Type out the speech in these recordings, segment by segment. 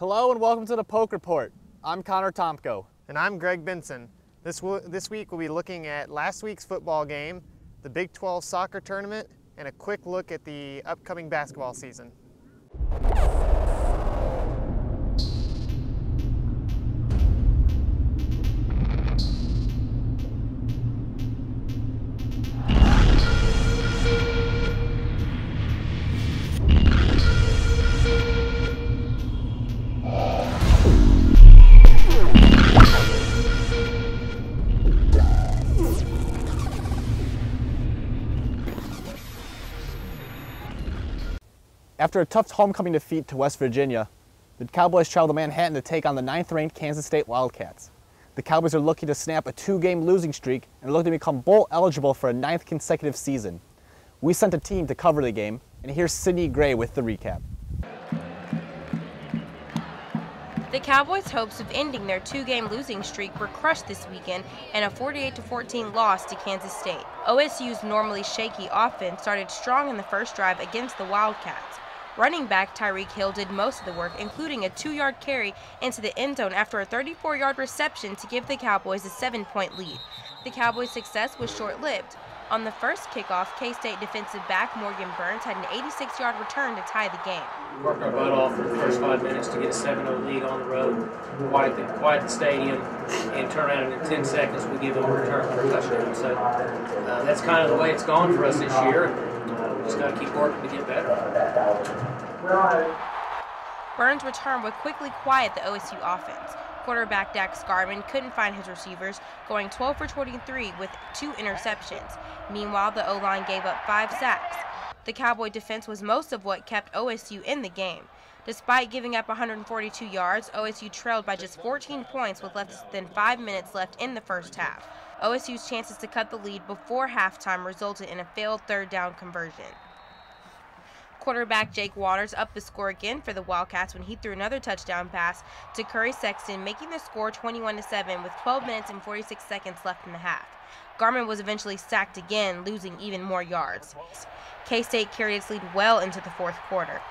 Hello and welcome to the Poke Report. I'm Connor Tomko. And I'm Greg Benson. This week we'll be looking at last week's football game, the Big 12 soccer tournament, and a quick look at the upcoming basketball season. After a tough homecoming defeat to West Virginia, the Cowboys traveled to Manhattan to take on the 9th-ranked Kansas State Wildcats. The Cowboys are looking to snap a 2-game losing streak and look to become bowl eligible for a 9th consecutive season. We sent a team to cover the game, and here's Sydney Gray with the recap. The Cowboys' hopes of ending their 2-game losing streak were crushed this weekend in a 48-14 loss to Kansas State. OSU's normally shaky offense started strong in the first drive against the Wildcats. Running back Tyreek Hill did most of the work, including a 2-yard carry into the end zone after a 34-yard reception to give the Cowboys a 7-point lead. The Cowboys' success was short-lived. On the first kickoff, K-State defensive back Morgan Burns had an 86-yard return to tie the game. Worked our butt off for the first 5 minutes to get a 7-0 lead on the road, quiet the stadium, and turn around in 10 seconds we give them a return for a touchdown. So that's kind of the way it's gone for us this year. We just got to keep working to get better. Burns' return would quickly quiet the OSU offense. Quarterback Dax Garman couldn't find his receivers, going 12 for 23 with 2 interceptions. Meanwhile, the O-line gave up 5 sacks. The Cowboy defense was most of what kept OSU in the game. Despite giving up 142 yards, OSU trailed by just 14 points with less than 5 minutes left in the first half. OSU's chances to cut the lead before halftime resulted in a failed third down conversion. Quarterback Jake Waters upped the score again for the Wildcats when he threw another touchdown pass to Curry Sexton, making the score 21-7 with 12 minutes and 46 seconds left in the half. Garman was eventually sacked again, losing even more yards. K-State carried its lead well into the fourth quarter.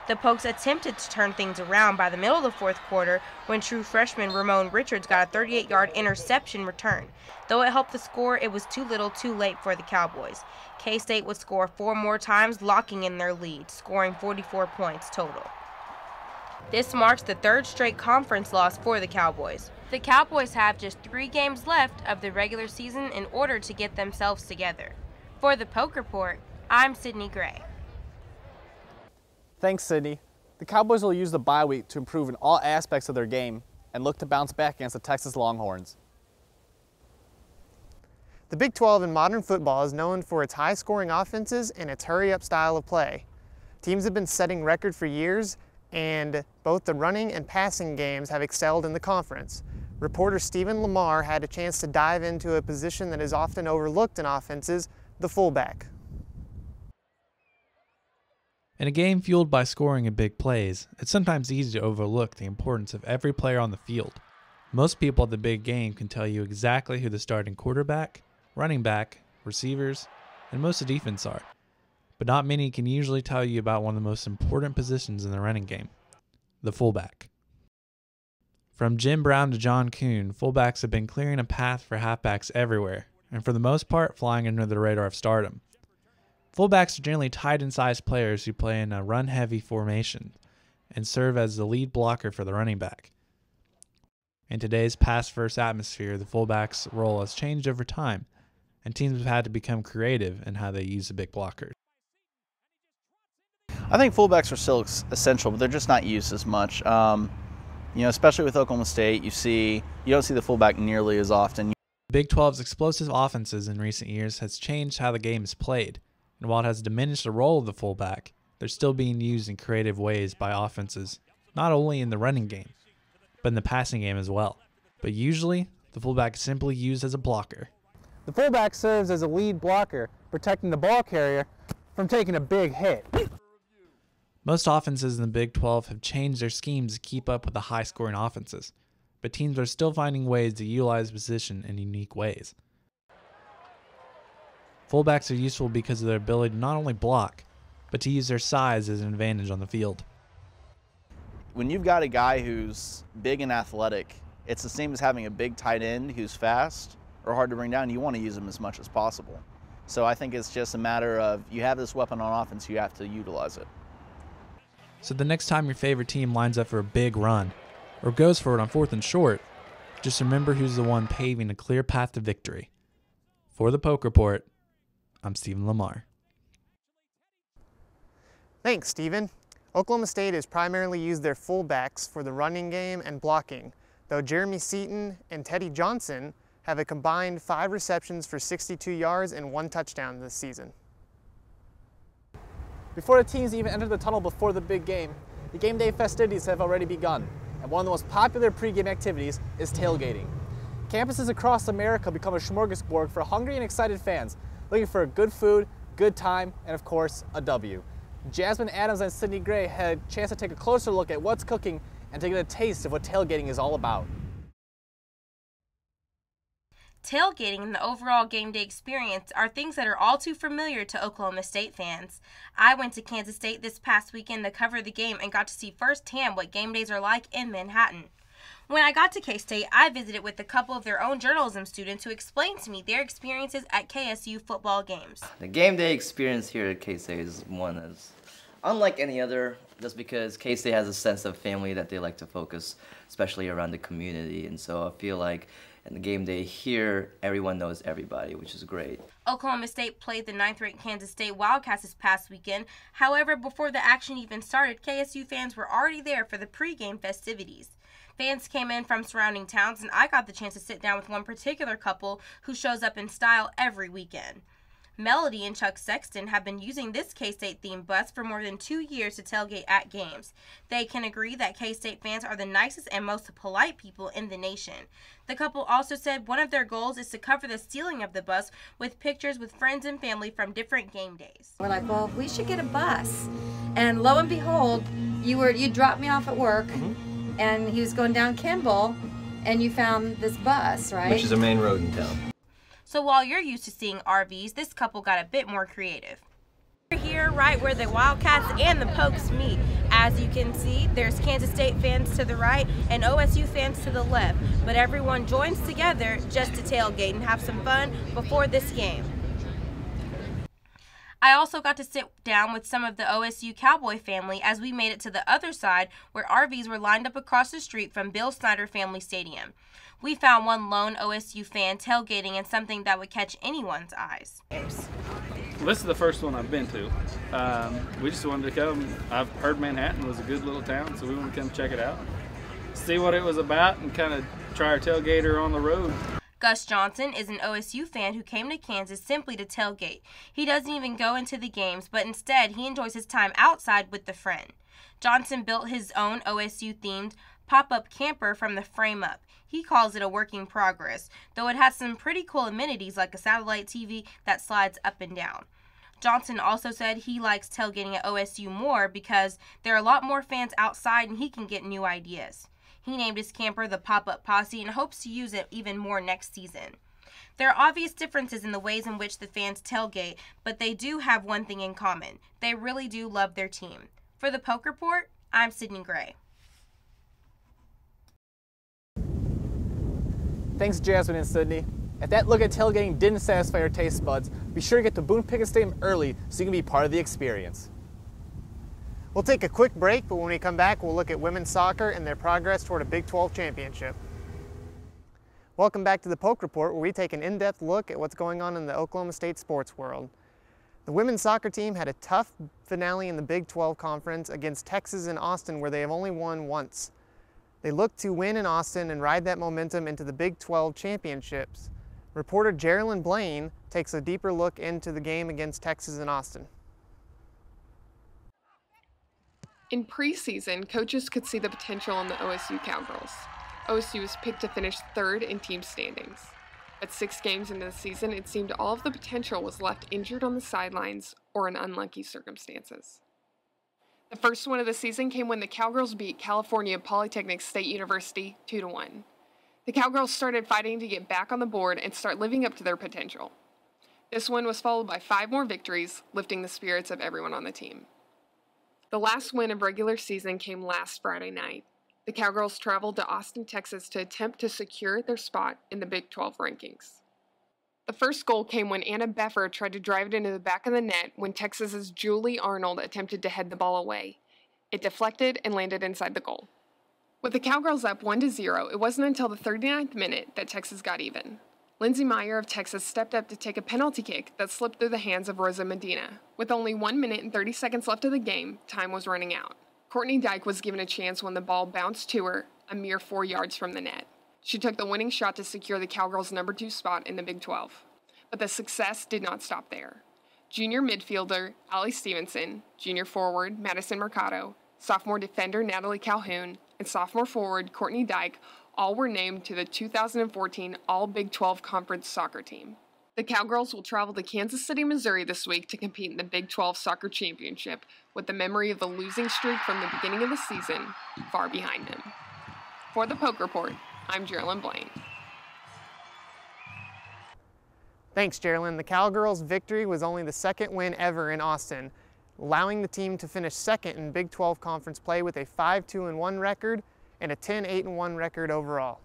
The Pokes attempted to turn things around by the middle of the fourth quarter when true freshman Ramon Richards got a 38-yard interception return. Though it helped the score, it was too little too late for the Cowboys. K-State would score 4 more times, locking in their lead, scoring 44 points total. This marks the 3rd straight conference loss for the Cowboys. The Cowboys have just 3 games left of the regular season in order to get themselves together. For the Poke Report, I'm Sydney Gray. Thanks, Sydney. The Cowboys will use the bye week to improve in all aspects of their game and look to bounce back against the Texas Longhorns. The Big 12 in modern football is known for its high-scoring offenses and its hurry-up style of play. Teams have been setting records for years, and both the running and passing games have excelled in the conference. Reporter Stephen Lamar had a chance to dive into a position that is often overlooked in offenses, the fullback. In a game fueled by scoring and big plays, it's sometimes easy to overlook the importance of every player on the field. Most people at the big game can tell you exactly who the starting quarterback, running back, receivers, and most of the defense are, but not many can usually tell you about one of the most important positions in the running game, the fullback. From Jim Brown to John Kuhn, fullbacks have been clearing a path for halfbacks everywhere, and for the most part flying under the radar of stardom. Fullbacks are generally tight-end-sized players who play in a run-heavy formation and serve as the lead blocker for the running back. In today's pass-first atmosphere, the fullback's role has changed over time, and teams have had to become creative in how they use the big blockers. I think fullbacks are still essential, but they're just not used as much. Especially with Oklahoma State, you don't see the fullback nearly as often. The Big 12's explosive offenses in recent years has changed how the game is played. And while it has diminished the role of the fullback, they're still being used in creative ways by offenses, not only in the running game, but in the passing game as well. But usually, the fullback is simply used as a blocker. The fullback serves as a lead blocker, protecting the ball carrier from taking a big hit. Most offenses in the Big 12 have changed their schemes to keep up with the high-scoring offenses, but teams are still finding ways to utilize the position in unique ways. Fullbacks are useful because of their ability to not only block, but to use their size as an advantage on the field. when you've got a guy who's big and athletic, it's the same as having a big tight end who's fast or hard to bring down. You want to use him as much as possible. So I think it's just a matter of you have this weapon on offense, you have to utilize it. So the next time your favorite team lines up for a big run or goes for it on 4th and short, just remember who's the one paving a clear path to victory. For the Poke Report, I'm Stephen Lamar. Thanks, Stephen. Oklahoma State has primarily used their fullbacks for the running game and blocking, though Jeremy Seaton and Teddy Johnson have a combined 5 receptions for 62 yards and 1 touchdown this season. Before the teams even enter the tunnel before the big game, the game day festivities have already begun, and one of the most popular pregame activities is tailgating. Campuses across America become a smorgasbord for hungry and excited fans, looking for good food, good time, and of course, a W. Jasmine Adams and Sydney Gray had a chance to take a closer look at what's cooking and to get a taste of what tailgating is all about. Tailgating and the overall game day experience are things that are all too familiar to Oklahoma State fans. I went to Kansas State this past weekend to cover the game and got to see firsthand what game days are like in Manhattan. When I got to K-State, I visited with a couple of their own journalism students who explained to me their experiences at KSU football games. The game day experience here at K-State is one that's unlike any other, just because K-State has a sense of family that they like to focus, especially around the community. And so I feel like in the game day here, everyone knows everybody, which is great. Oklahoma State played the 9th-ranked Kansas State Wildcats this past weekend. However, before the action even started, KSU fans were already there for the pregame festivities. Fans came in from surrounding towns, and I got the chance to sit down with one particular couple who shows up in style every weekend. Melody and Chuck Sexton have been using this K-State themed bus for more than 2 years to tailgate at games. They can agree that K-State fans are the nicest and most polite people in the nation. The couple also said one of their goals is to cover the ceiling of the bus with pictures with friends and family from different game days. We're like, well, we should get a bus. And lo and behold, you dropped me off at work, and he was going down Kimball, and you found this bus, right? Which is a main road in town. So while you're used to seeing RVs, this couple got a bit more creative. We're here right where the Wildcats and the Pokes meet. As you can see, there's Kansas State fans to the right and OSU fans to the left, but everyone joins together just to tailgate and have some fun before this game. I also got to sit down with some of the OSU Cowboy family as we made it to the other side where RVs were lined up across the street from Bill Snyder Family Stadium. We found one lone OSU fan tailgating in something that would catch anyone's eyes. Well, this is the first one I've been to. We just wanted to come. I've heard Manhattan was a good little town, so we wanted to come check it out, see what it was about, and kind of try our tailgater on the road. Gus Johnson is an OSU fan who came to Kansas simply to tailgate. He doesn't even go into the games, but instead he enjoys his time outside with a friend. Johnson built his own OSU-themed pop-up camper from the frame up. He calls it a work in progress, though it has some pretty cool amenities like a satellite TV that slides up and down. Johnson also said he likes tailgating at OSU more because there are a lot more fans outside and he can get new ideas. He named his camper the Pop-Up Posse and hopes to use it even more next season. There are obvious differences in the ways in which the fans tailgate, but they do have one thing in common. They really do love their team. For the Poke Report, I'm Sydney Gray. Thanks, Jasmine and Sydney. If that look at tailgating didn't satisfy your taste buds, be sure to get to Boone Pickens Stadium early so you can be part of the experience. We'll take a quick break, but when we come back, we'll look at women's soccer and their progress toward a Big 12 championship. Welcome back to the Poke Report, where we take an in-depth look at what's going on in the Oklahoma State sports world. The women's soccer team had a tough finale in the Big 12 conference against Texas and Austin, where they have only won once. They look to win in Austin and ride that momentum into the Big 12 championships. Reporter Geraldine Blaine takes a deeper look into the game against Texas and Austin. In preseason, coaches could see the potential in the OSU Cowgirls. OSU was picked to finish third in team standings. But 6 games into the season, it seemed all of the potential was left injured on the sidelines or in unlucky circumstances. The first win of the season came when the Cowgirls beat California Polytechnic State University 2-1. The Cowgirls started fighting to get back on the board and start living up to their potential. This win was followed by 5 more victories, lifting the spirits of everyone on the team. The last win of regular season came last Friday night. The Cowgirls traveled to Austin, Texas to attempt to secure their spot in the Big 12 rankings. The first goal came when Anna Beffer tried to drive it into the back of the net when Texas's Julie Arnold attempted to head the ball away. It deflected and landed inside the goal. With the Cowgirls up 1-0, it wasn't until the 39th minute that Texas got even. Lindsey Meyer of Texas stepped up to take a penalty kick that slipped through the hands of Rosa Medina. With only 1 minute and 30 seconds left of the game, time was running out. Courtney Dyke was given a chance when the ball bounced to her a mere 4 yards from the net. She took the winning shot to secure the Cowgirls' number 2 spot in the Big 12. But the success did not stop there. Junior midfielder Allie Stevenson, junior forward Madison Mercado, sophomore defender Natalie Calhoun, and sophomore forward Courtney Dyke all were named to the 2014 All-Big 12 Conference soccer team. The Cowgirls will travel to Kansas City, Missouri this week to compete in the Big 12 Soccer Championship with the memory of the losing streak from the beginning of the season far behind them. For the Poke Report, I'm Geraldine Blaine. Thanks, Geraldine. The Cowgirls' victory was only the second win ever in Austin, allowing the team to finish second in Big 12 Conference play with a 5-2-1 record and a 10-8-1 record overall.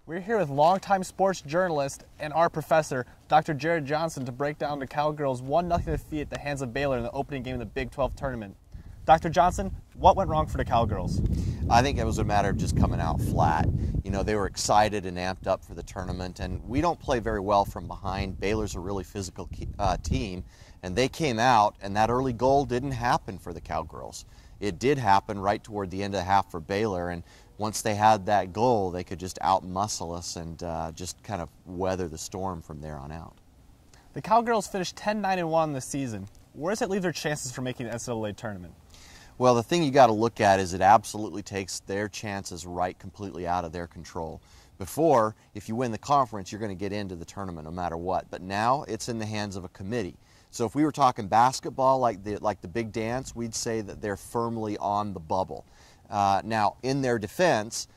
We're here with longtime sports journalist and art professor, Dr. Jared Johnson, to break down the Cowgirls' 1-0 defeat at the hands of Baylor in the opening game of the Big 12 tournament. Dr. Johnson, what went wrong for the Cowgirls? I think it was a matter of just coming out flat. You know, they were excited and amped up for the tournament, and we don't play very well from behind. Baylor's a really physical team, and they came out, and that early goal didn't happen for the Cowgirls. It did happen right toward the end of the half for Baylor, and once they had that goal, they could just out-muscle us and just kind of weather the storm from there on out. The Cowgirls finished 10-9-1 this season. Where does it leave their chances for making the NCAA tournament? Well, the thing you got to look at is it absolutely takes their chances right completely out of their control. Before, if you win the conference, you're going to get into the tournament no matter what. But now it's in the hands of a committee. So if we were talking basketball like the big dance, we'd say that they're firmly on the bubble. Now, in their defense,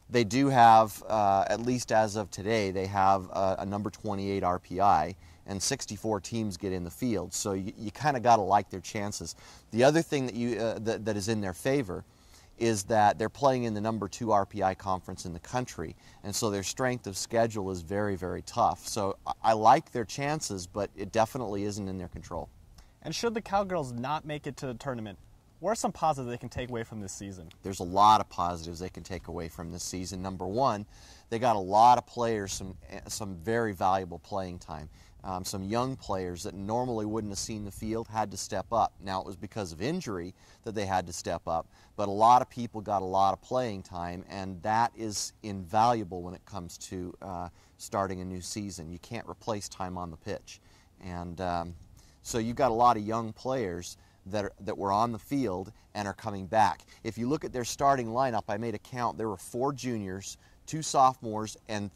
they do have, at least as of today, they have a number 28 RPI, and 64 teams get in the field. So you kind of got to like their chances. The other thing that is in their favor is that they're playing in the number 2 RPI conference in the country, and so their strength of schedule is very, very tough. So I like their chances, but it definitely isn't in their control. And should the Cowgirls not make it to the tournament, what are some positives they can take away from this season? There's a lot of positives they can take away from this season. Number one, they got a lot of players, some very valuable playing time. Some young players that normally wouldn't have seen the field had to step up. Now, it was because of injury that they had to step up, but a lot of people got a lot of playing time, and that is invaluable when it comes to starting a new season. You can't replace time on the pitch. And so you've got a lot of young players that were on the field and are coming back. If you look at their starting lineup, I made a count. There were 4 juniors, 2 sophomores, and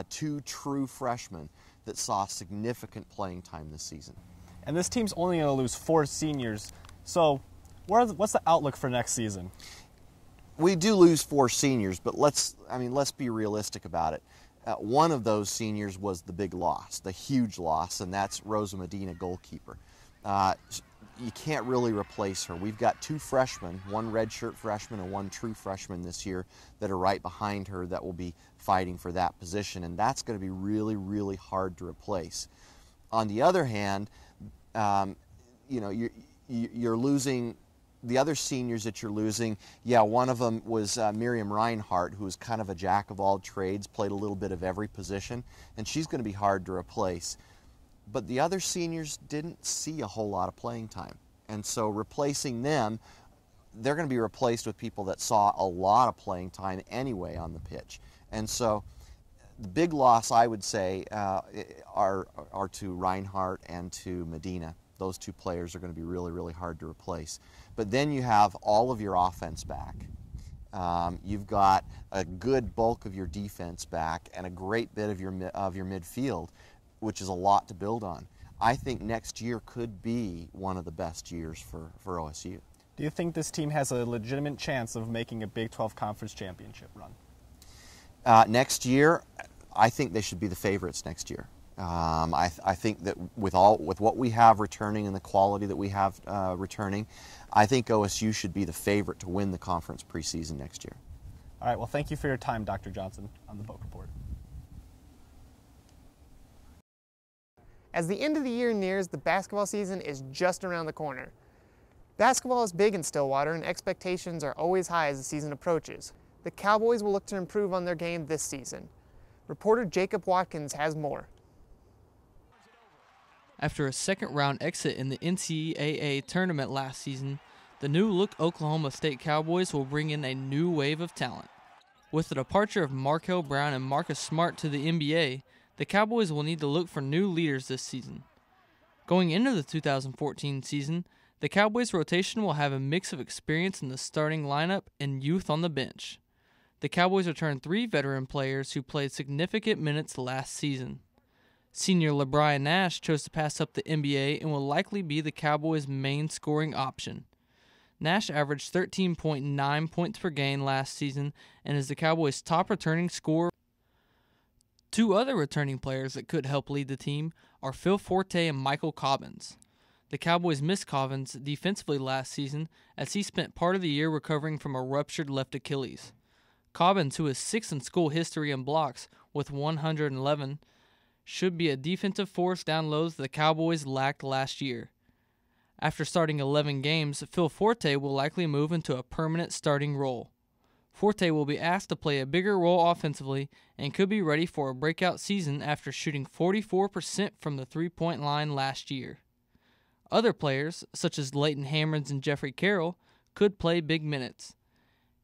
2 true freshmen that saw significant playing time this season. And this team's only going to lose 4 seniors. So what's the outlook for next season? We do lose 4 seniors, but let's be realistic about it. One of those seniors was the big loss, the huge loss, and that's Rosa Medina, goalkeeper. You can't really replace her. We've got 2 freshmen, 1 redshirt freshman and 1 true freshman this year that are right behind her that will be fighting for that position, and that's going to be really, really hard to replace. On the other hand, you know, you're losing the other seniors that you're losing. Yeah, one of them was Miriam Reinhardt, who was kind of a jack of all trades, played a little bit of every position, and she's going to be hard to replace. But the other seniors didn't see a whole lot of playing time. And so replacing them, they're going to be replaced with people that saw a lot of playing time anyway on the pitch. And so the big loss, I would say, are to Reinhardt and to Medina. Those 2 players are going to be really, really hard to replace. But then you have all of your offense back. You've got a good bulk of your defense back and a great bit of your midfield, which is a lot to build on. I think next year could be one of the best years for OSU. Do you think this team has a legitimate chance of making a Big 12 Conference Championship run? Next year, I think they should be the favorites next year. I think that with what we have returning and the quality that we have returning, I think OSU should be the favorite to win the conference preseason next year. All right, well, thank you for your time, Dr. Johnson, on the Poke Report. As the end of the year nears, the basketball season is just around the corner. Basketball is big in Stillwater, and expectations are always high as the season approaches. The Cowboys will look to improve on their game this season. Reporter Jacob Watkins has more. After a second-round exit in the NCAA tournament last season, the new-look Oklahoma State Cowboys will bring in a new wave of talent. With the departure of Markel Brown and Marcus Smart to the NBA, the Cowboys will need to look for new leaders this season. Going into the 2014 season, the Cowboys' rotation will have a mix of experience in the starting lineup and youth on the bench. The Cowboys return 3 veteran players who played significant minutes last season. Senior LeBron Nash chose to pass up the NBA and will likely be the Cowboys' main scoring option. Nash averaged 13.9 points per game last season and is the Cowboys' top returning scorer. 2 other returning players that could help lead the team are Phil Forte and Michael Cobbins. The Cowboys missed Cobbins defensively last season as he spent part of the year recovering from a ruptured left Achilles. Cobbins, who is 6th in school history in blocks with 111, should be a defensive force down low that the Cowboys lacked last year. After starting 11 games, Phil Forte will likely move into a permanent starting role. Forte will be asked to play a bigger role offensively and could be ready for a breakout season after shooting 44% from the three-point line last year. Other players, such as Leighton Hammonds and Jeffrey Carroll, could play big minutes.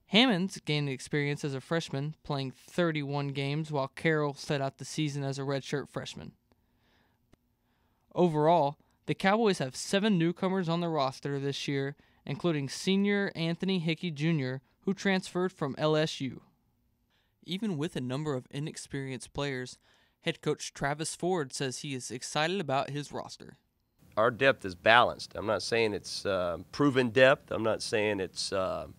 Hammonds gained experience as a freshman, playing 31 games, while Carroll set out the season as a redshirt freshman. Overall, the Cowboys have 7 newcomers on the roster this year, including senior Anthony Hickey Jr., who transferred from LSU. Even with a number of inexperienced players, head coach Travis Ford says he is excited about his roster. Our depth is balanced. I'm not saying it's proven depth. I'm not saying it's depth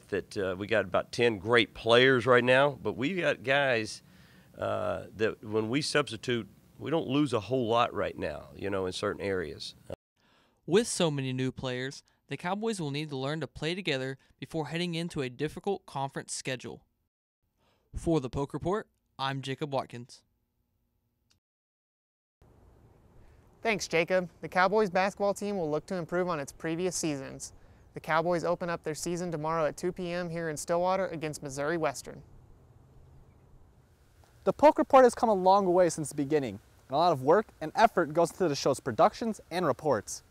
that we got about 10 great players right now, but we got guys that when we substitute, we don't lose a whole lot right now, in certain areas. With so many new players, the Cowboys will need to learn to play together before heading into a difficult conference schedule. For the Poke Report, I'm Jacob Watkins. Thanks, Jacob. The Cowboys basketball team will look to improve on its previous seasons. The Cowboys open up their season tomorrow at 2 p.m. here in Stillwater against Missouri Western. The Poke Report has come a long way since the beginning, and a lot of work and effort goes into the show's productions and reports.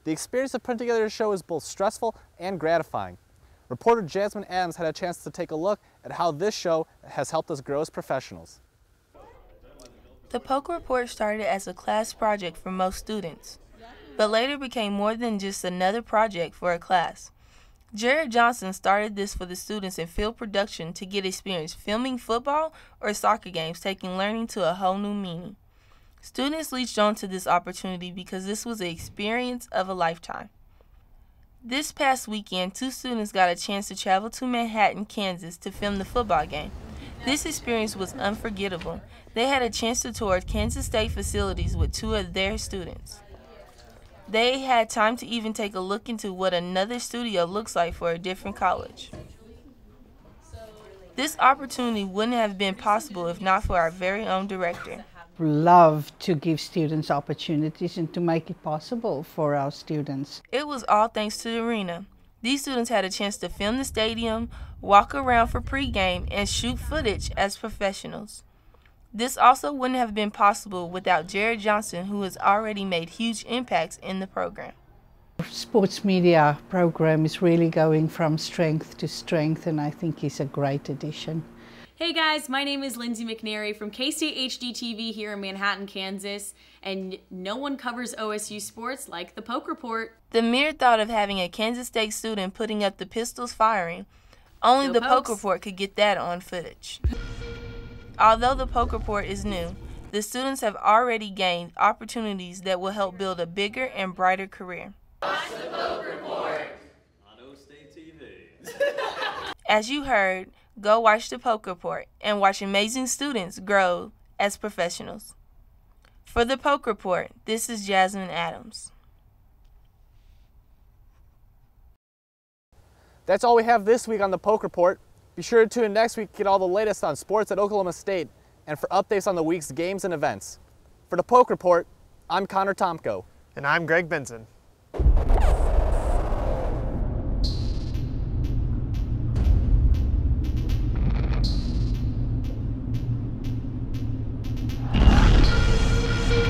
The experience of putting together a show is both stressful and gratifying. Reporter Jasmine Adams had a chance to take a look at how this show has helped us grow as professionals. The Poke Report started as a class project for most students, but later became more than just another project for a class. Jared Johnson started this for the students in field production to get experience filming football or soccer games, taking learning to a whole new meaning. Students leached onto this opportunity because this was the experience of a lifetime. This past weekend, 2 students got a chance to travel to Manhattan, Kansas to film the football game. This experience was unforgettable. They had a chance to tour Kansas State facilities with 2 of their students. They had time to even take a look into what another studio looks like for a different college. This opportunity wouldn't have been possible if not for our very own director. Love to give students opportunities and to make it possible for our students. It was all thanks to the arena. These students had a chance to film the stadium, walk around for pregame, and shoot footage as professionals. This also wouldn't have been possible without Jared Johnson, who has already made huge impacts in the program. Sports media program is really going from strength to strength, and I think he's a great addition. Hey guys, my name is Lindsay McNary from K-State HD-TV here in Manhattan, Kansas, and no one covers OSU sports like the Poke Report. The mere thought of having a Kansas State student putting up the pistols firing, only the Poke Report could get that on footage. Although the Poke Report is new, the students have already gained opportunities that will help build a bigger and brighter career. Watch the Poke Report on O State TV. As you heard, go watch the Poke Report and watch amazing students grow as professionals. For the Polk Report, this is Jasmine Adams. That's all we have this week on the Polk Report. Be sure to tune in next week to get all the latest on sports at Oklahoma State and for updates on the week's games and events. For the Polk Report, I'm Connor Tomko. And I'm Greg Benson.